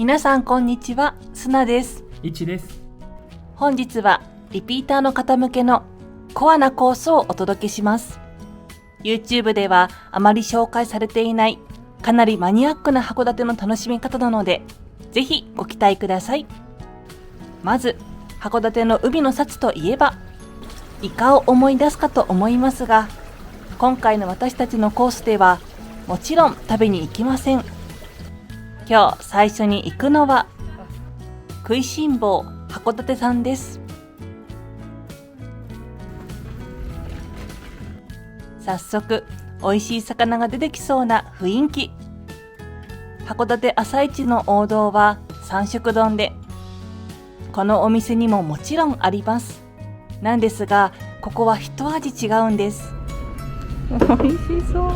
皆さんこんにちは、すなです。いちです。本日はリピーターの方向けのコアなコースをお届けします。YouTube ではあまり紹介されていないかなりマニアックな函館の楽しみ方なので、ぜひご期待ください。まず、函館の海の幸といえば、イカを思い出すかと思いますが、今回の私たちのコースでは、もちろん食べに行きません。今日最初に行くのは、食いしん坊函館さんです。早速、美味しい魚が出てきそうな雰囲気。函館朝市の王道は三色丼で、このお店にももちろんあります。なんですが、ここは一味違うんです。美味しそう。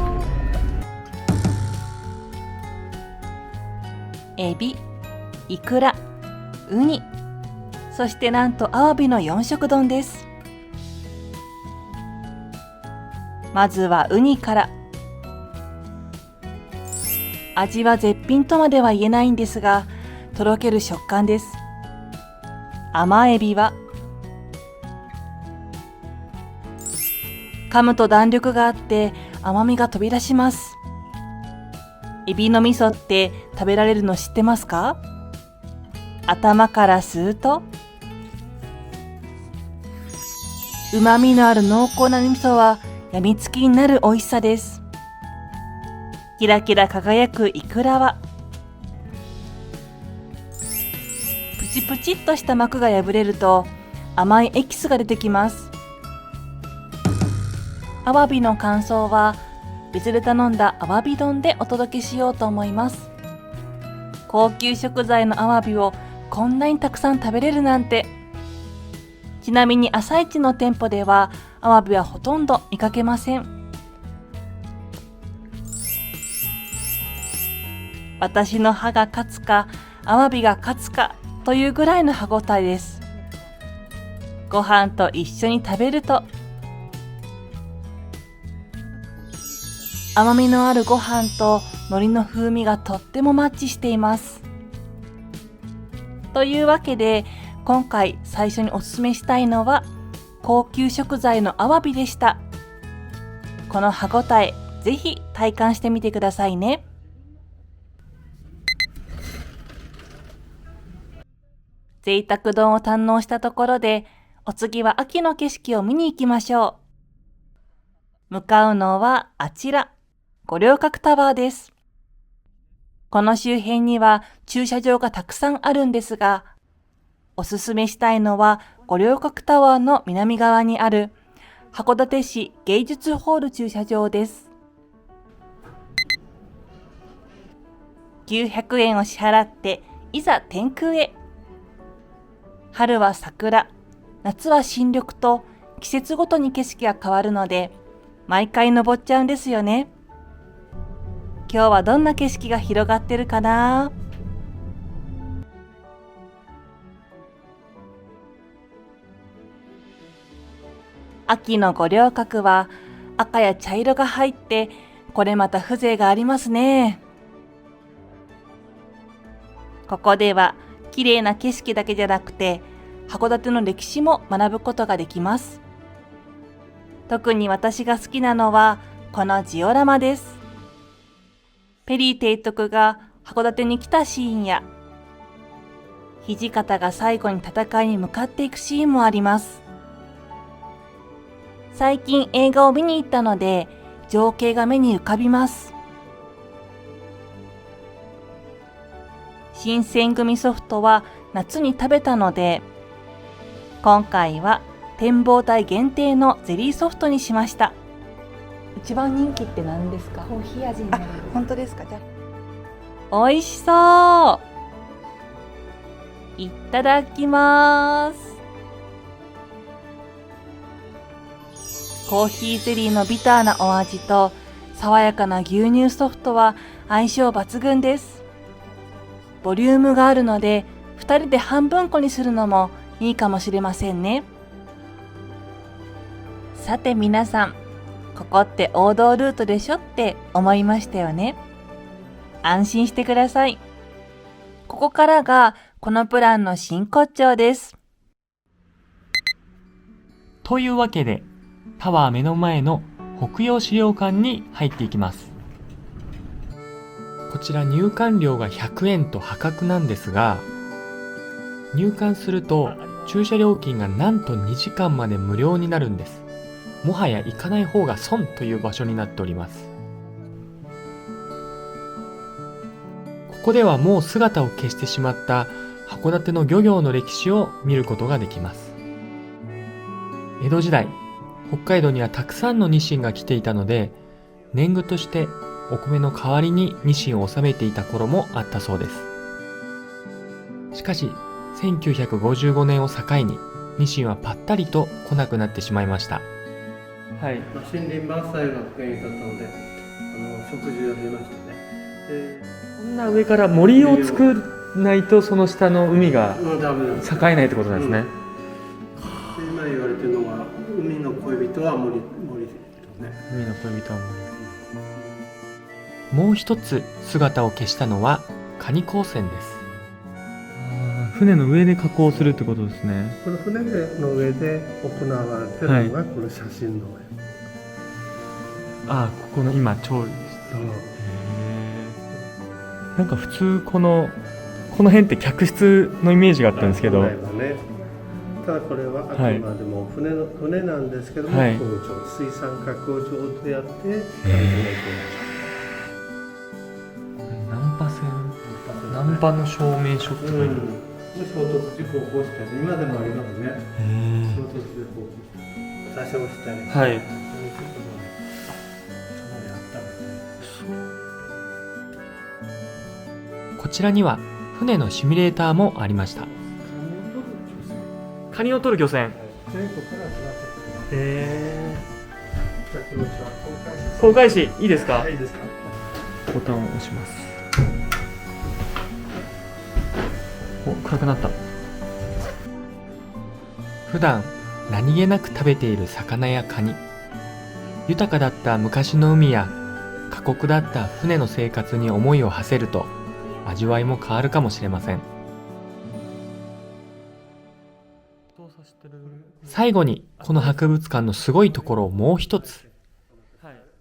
エビ、イクラ、ウニ、そしてなんとアワビの4色丼です。まずはウニから。味は絶品とまでは言えないんですが、とろける食感です。甘エビは噛むと弾力があって甘みが飛び出します。エビの味噌って食べられるの知ってますか？頭から吸うと旨味のある濃厚な味噌はやみつきになる美味しさです。キラキラ輝くイクラはプチプチっとした膜が破れると甘いエキスが出てきます。アワビの感想は別で頼んだアワビ丼でお届けしようと思います。高級食材のアワビをこんなにたくさん食べれるなんて。ちなみに朝市の店舗ではアワビはほとんど見かけません。私の歯が勝つかアワビが勝つかというぐらいの歯ごたえです。ご飯と一緒に食べると甘みのあるご飯と海苔の風味がとってもマッチしています。というわけで今回最初におすすめしたいのは高級食材のアワビでした。この歯ごたえぜひ体感してみてくださいね。贅沢丼を堪能したところでお次は秋の景色を見に行きましょう。向かうのはあちら、五稜郭タワーです。この周辺には駐車場がたくさんあるんですが、おすすめしたいのは五稜郭タワーの南側にある函館市芸術ホール駐車場です。900円を支払っていざ天空へ。春は桜、夏は新緑と季節ごとに景色が変わるので毎回登っちゃうんですよね。今日はどんな景色が広がってるかな？秋の五稜郭は赤や茶色が入ってこれまた風情がありますね。ここでは綺麗な景色だけじゃなくて函館の歴史も学ぶことができます。特に私が好きなのはこのジオラマです。ペリー提督が函館に来たシーンや土方が最後に戦いに向かっていくシーンもあります。最近映画を見に行ったので情景が目に浮かびます。新選組ソフトは夏に食べたので今回は展望台限定のゼリーソフトにしました。一番人気って何ですか？コーヒー味になる。本当ですか？じゃあ美味しそう。いただきます。コーヒーゼリーのビターなお味と爽やかな牛乳ソフトは相性抜群です。ボリュームがあるので2人で半分こにするのもいいかもしれませんね。さて皆さん、ここって王道ルートでしょって思いましたよね。安心してください。こここからがこのプランの真骨頂です。というわけで、タワー目の前の北洋資料館に入っていきます。こちら入館料が100円と破格なんですが、入館すると駐車料金がなんと2時間まで無料になるんです。もはや行かない方が損という場所になっております。ここではもう姿を消してしまった函館の漁業の歴史を見ることができます。江戸時代、北海道にはたくさんのニシンが来ていたので、年貢としてお米の代わりにニシンを納めていた頃もあったそうです。しかし、1955年を境にニシンはぱったりと来なくなってしまいました。はい、森林伐採が原因だったので、食事が減りましたね。こんな上から森を作らないとその下の海が栄えないってことなんですね。今言われてるのは海の恋人は森ですね。海の恋人は森。もう一つ姿を消したのはカニ光線です。船の上で加工するってことですね。この船の上で行われてるのがこの写真の上。ここの今調理して。なんか普通この辺って客室のイメージがあったんですけど、ただこれはあくまでも船なんですけども、工場、水産加工場でやってナンパの証明書って書いてある。衝突事故を起こしたり、今でもありますね。衝突事故、座礁したり。はい。こちらには船のシミュレーターもありました。カニを取る漁船。航海士いいですか？いいですか？ボタンを押します。暗くなった。普段何気なく食べている魚やカニ、豊かだった昔の海や過酷だった船の生活に思いを馳せると味わいも変わるかもしれません。最後にこの博物館のすごいところをもう一つ。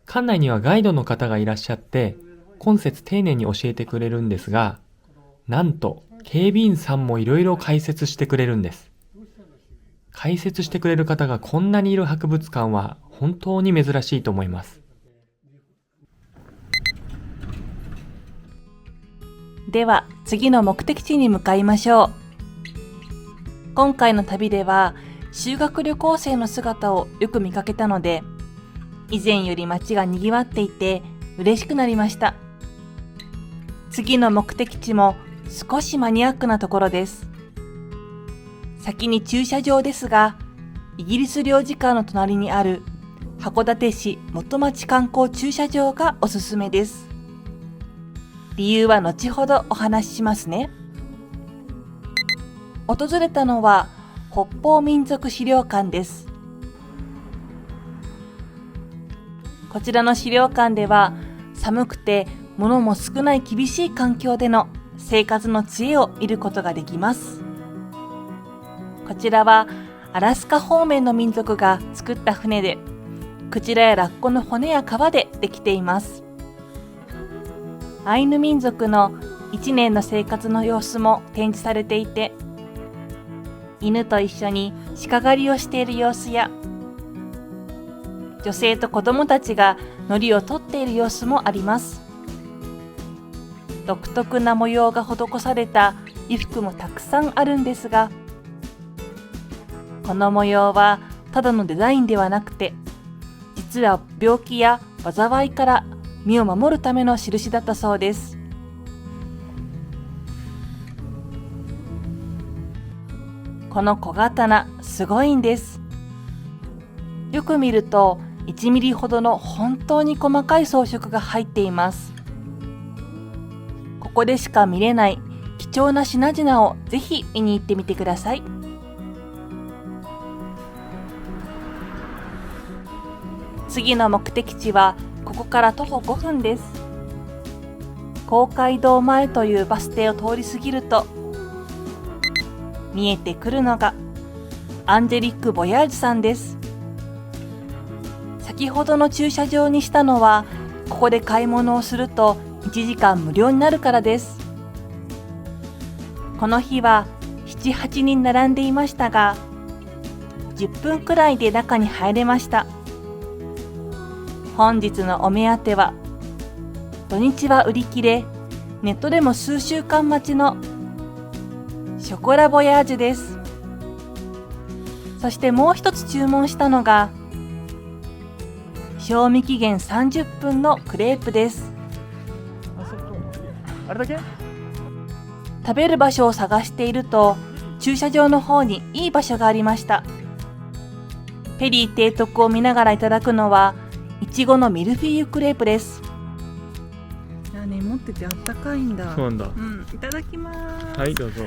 館内にはガイドの方がいらっしゃって今節丁寧に教えてくれるんですが、なんと警備員さんもいろいろ解説してくれるんです。解説してくれる方がこんなにいる博物館は本当に珍しいと思います。では次の目的地に向かいましょう。今回の旅では修学旅行生の姿をよく見かけたので、以前より街が賑わっていて嬉しくなりました。次の目的地も少しマニアックなところです。先に駐車場ですが、イギリス領事館の隣にある函館市元町観光駐車場がおすすめです。理由は後ほどお話ししますね。訪れたのは北方民族資料館です。こちらの資料館では寒くて物も少ない厳しい環境での生活の知恵を見ることができます。こちらはアラスカ方面の民族が作った船で、クジラやラッコの骨や皮でできています。アイヌ民族の1年の生活の様子も展示されていて、犬と一緒に鹿狩りをしている様子や、女性と子供たちが海苔を取っている様子もあります。独特な模様が施された衣服もたくさんあるんですが、この模様はただのデザインではなくて、実は病気や災いから身を守るための印だったそうです。この小刀すごいんです。よく見ると1ミリほどの本当に細かい装飾が入っています。ここでしか見れない貴重な品々をぜひ見に行ってみてください。次の目的地はここから徒歩5分です。公会堂前というバス停を通り過ぎると、見えてくるのがアンジェリック・ボヤージュさんです。先ほどの駐車場にしたのは、ここで買い物をすると1時間無料になるからです。この日は7、8人並んでいましたが、10分くらいで中に入れました。本日のお目当ては、土日は売り切れ、ネットでも数週間待ちのショコラボヤージュです。そしてもう一つ注文したのが、賞味期限30分のクレープです。あれだけ？食べる場所を探していると、駐車場の方にいい場所がありました。ペリー提督を見ながらいただくのは、いちごのミルフィーユクレープです。いやね、持っててあったかいんだ。そうなんだ。いただきます。はい、どうぞ。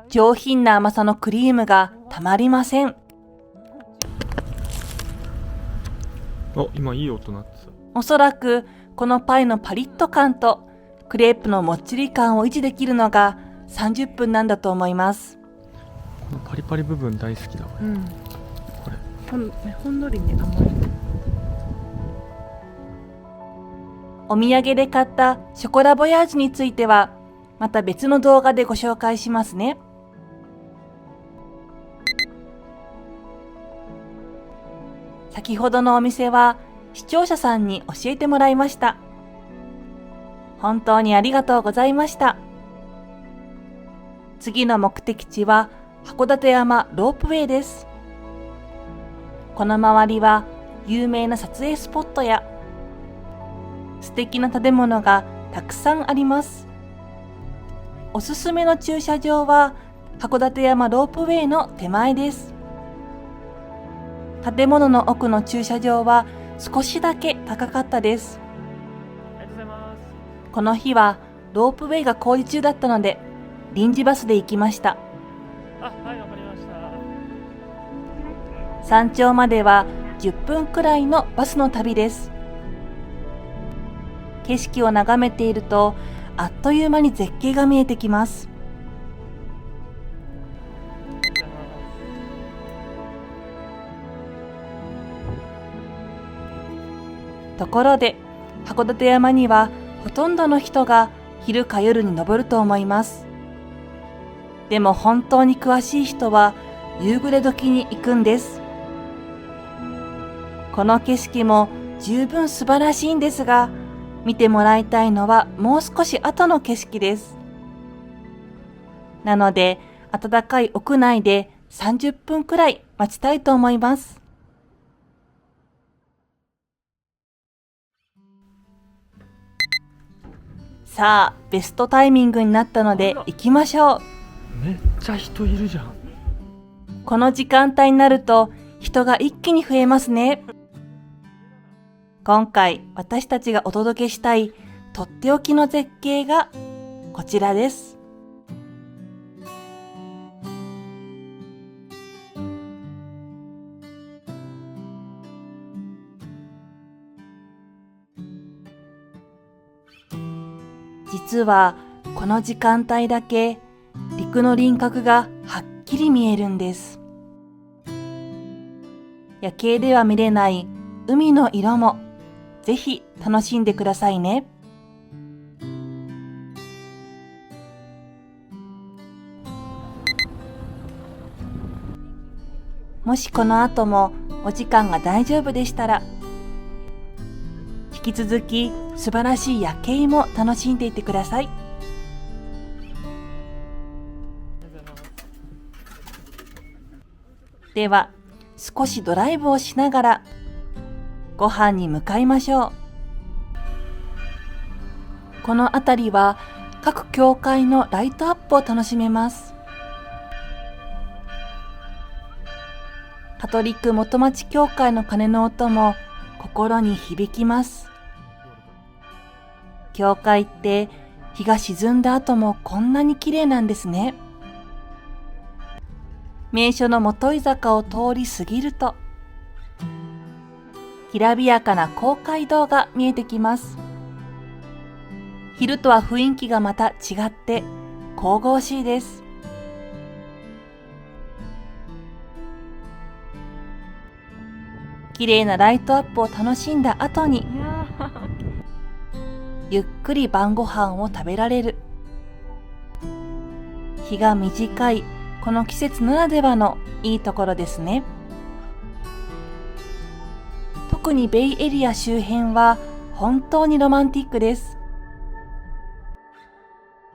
上品な甘さのクリームがたまりません。今いい音鳴ってた。おそらくこのパイのパリッと感とクレープのもっちり感を維持できるのが30分なんだと思います。このパリパリ部分大好きだわ。これほんのりね、甘い。お土産で買ったショコラボヤージュについてはまた別の動画でご紹介しますね。先ほどのお店は視聴者さんに教えてもらいました。本当にありがとうございました。次の目的地は函館山ロープウェイです。この周りは有名な撮影スポットや素敵な建物がたくさんあります。おすすめの駐車場は函館山ロープウェイの手前です。建物の奥の駐車場は少しだけ高かったです。ありがとうございます。この日はロープウェイが工事中だったので臨時バスで行きました。はい、わかりました。山頂までは10分くらいのバスの旅です。景色を眺めているとあっという間に絶景が見えてきます。ところで函館山にはほとんどの人が昼か夜に登ると思います。でも本当に詳しい人は夕暮れ時に行くんです。この景色も十分素晴らしいんですが、見てもらいたいのはもう少し後の景色です。なので暖かい屋内で30分くらい待ちたいと思います。さあ、ベストタイミングになったので行きましょう。めっちゃ人いるじゃん。この時間帯になると人が一気に増えますね。今回私たちがお届けしたいとっておきの絶景がこちらです。実はこの時間帯だけ陸の輪郭がはっきり見えるんです。夜景では見れない海の色もぜひ楽しんでくださいね。もしこの後もお時間が大丈夫でしたら、引き続き素晴らしい夜景も楽しんでいってください。では少しドライブをしながらご飯に向かいましょう。この辺りは各教会のライトアップを楽しめます。カトリック元町教会の鐘の音も心に響きます。教会って日が沈んだ後もこんなに綺麗なんですね。名所の元井坂を通り過ぎると、きらびやかな公会堂が見えてきます。昼とは雰囲気がまた違って神々しいです。綺麗なライトアップを楽しんだ後に、ゆっくり晩ご飯を食べられる。日が短いこの季節ならではのいいところですね。特にベイエリア周辺は本当にロマンティックです。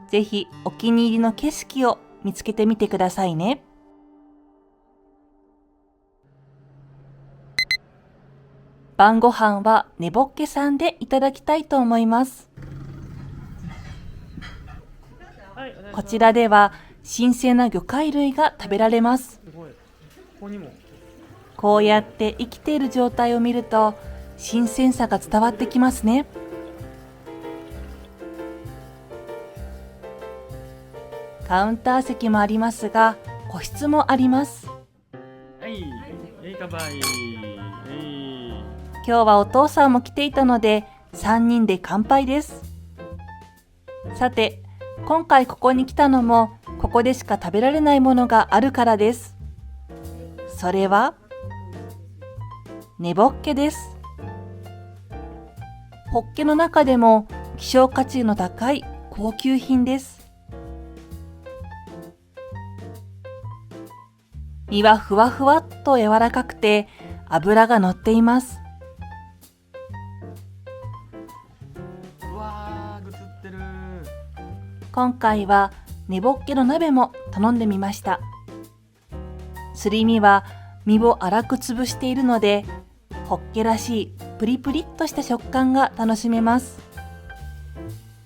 ぜひお気に入りの景色を見つけてみてくださいね。晩ご飯はねぼっけさんでいただきたいと思います。こちらでは新鮮な魚介類が食べられます。こうやって生きている状態を見ると新鮮さが伝わってきますね。カウンター席もありますが、個室もあります。今日はお父さんも来ていたので、3人で乾杯です。さて、今回ここに来たのも、ここでしか食べられないものがあるからです。それは、ねぼっけです。ホッケの中でも希少価値の高い高級品です。身はふわふわっと柔らかくて脂が乗っています。今回はねぼっけの鍋も頼んでみました。すり身は身を粗く潰しているので、ホッケらしいプリプリっとした食感が楽しめます。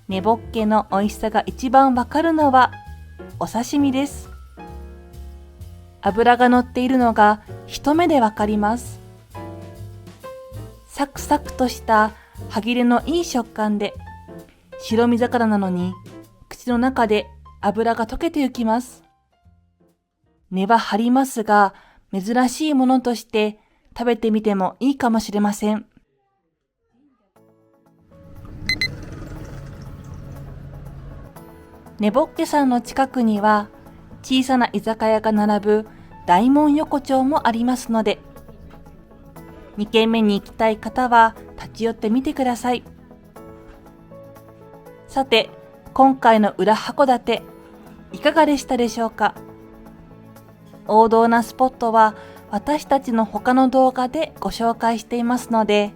ねぼっけの美味しさが一番わかるのはお刺身です。脂が乗っているのが一目でわかります。サクサクとした歯切れのいい食感で、白身魚なのに口の中で脂が溶けてゆきます。値は張りますが、珍しいものとして食べてみてもいいかもしれません。ねぼっけさんの近くには小さな居酒屋が並ぶ大門横丁もありますので、2軒目に行きたい方は立ち寄ってみてください。さて、今回の裏函館いかがでしたでしょうか。王道なスポットは私たちの他の動画でご紹介していますので、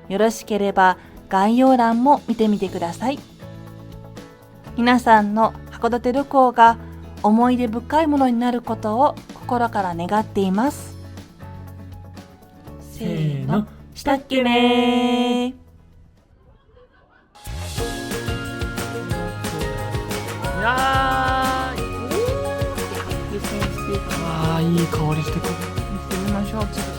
よろしければ概要欄も見てみてください。皆さんの函館旅行が思い出深いものになることを心から願っています。せーの、したっけねー。いい香りしてくる。見てみましょう。